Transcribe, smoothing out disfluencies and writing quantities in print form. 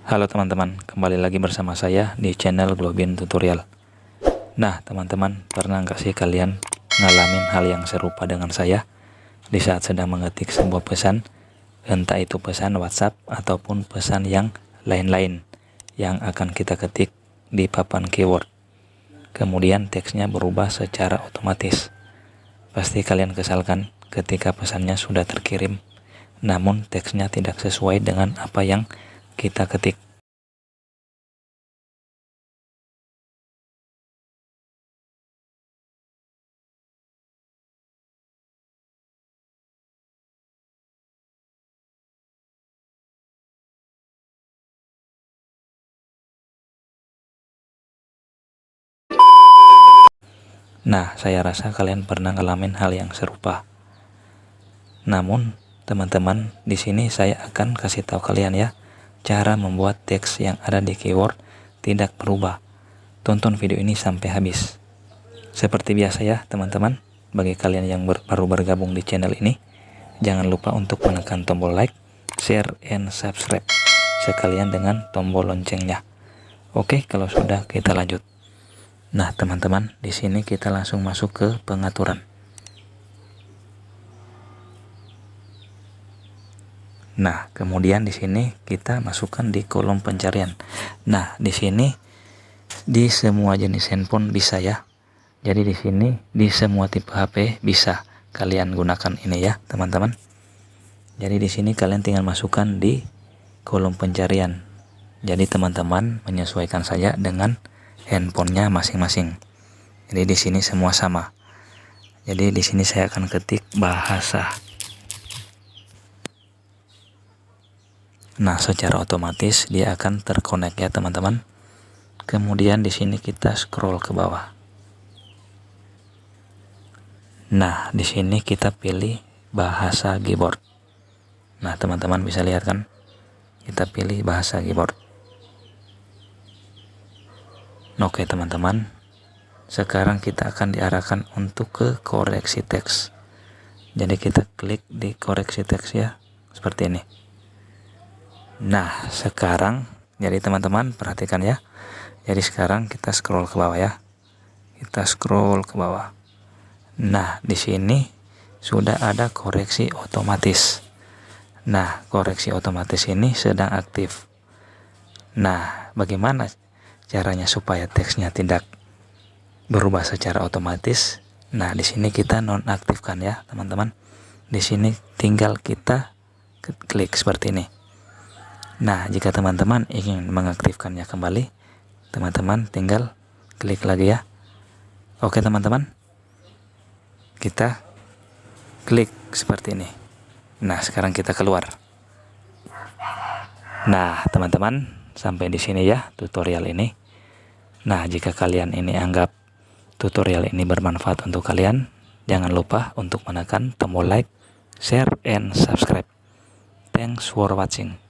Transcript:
Halo teman-teman, kembali lagi bersama saya di channel Globin Tutorial. Nah teman-teman, pernah nggak sih kalian ngalamin hal yang serupa dengan saya di saat sedang mengetik sebuah pesan, entah itu pesan WhatsApp ataupun pesan yang lain-lain yang akan kita ketik di papan keyword. Kemudian teksnya berubah secara otomatis. Pasti kalian kesal kan ketika pesannya sudah terkirim, namun teksnya tidak sesuai dengan apa yang kita ketik. Nah, saya rasa kalian pernah ngalamin hal yang serupa. Namun, teman-teman, di sini saya akan kasih tahu kalian ya, cara membuat teks yang ada di keyword tidak berubah. Tonton video ini sampai habis. Seperti biasa ya, teman-teman, bagi kalian yang baru bergabung di channel ini, jangan lupa untuk menekan tombol like, share, and subscribe, sekalian dengan tombol loncengnya. Oke, kalau sudah kita lanjut. Nah, teman-teman, di sini kita langsung masuk ke pengaturan. Nah, kemudian di sini kita masukkan di kolom pencarian. Nah, di sini di semua jenis handphone bisa ya. Jadi di sini di semua tipe HP bisa kalian gunakan ini ya, teman-teman. Jadi di sini kalian tinggal masukkan di kolom pencarian. Jadi teman-teman menyesuaikan saja dengan handphonenya masing-masing. Jadi di sini semua sama. Jadi di sini saya akan ketik bahasa. Nah, secara otomatis dia akan terkonek ya, teman-teman. Kemudian di sini kita scroll ke bawah. Nah, di sini kita pilih bahasa keyboard. Nah, teman-teman bisa lihat kan? Kita pilih bahasa keyboard. Oke teman-teman, sekarang kita akan diarahkan untuk ke koreksi teks. Jadi kita klik di koreksi teks ya, seperti ini. Nah sekarang, jadi teman-teman perhatikan ya. Jadi sekarang kita scroll ke bawah ya. Kita scroll ke bawah. Nah di sini sudah ada koreksi otomatis. Nah koreksi otomatis ini sedang aktif. Nah bagaimana caranya supaya teksnya tidak berubah secara otomatis? Nah, di sini kita nonaktifkan ya, teman-teman. Di sini tinggal kita klik seperti ini. Nah, jika teman-teman ingin mengaktifkannya kembali, teman-teman tinggal klik lagi ya. Oke, teman-teman. Kita klik seperti ini. Nah, sekarang kita keluar. Nah, teman-teman, sampai di sini ya tutorial ini. Nah, jika kalian ini anggap tutorial ini bermanfaat untuk kalian, jangan lupa untuk menekan tombol like, share, and subscribe. Thanks for watching.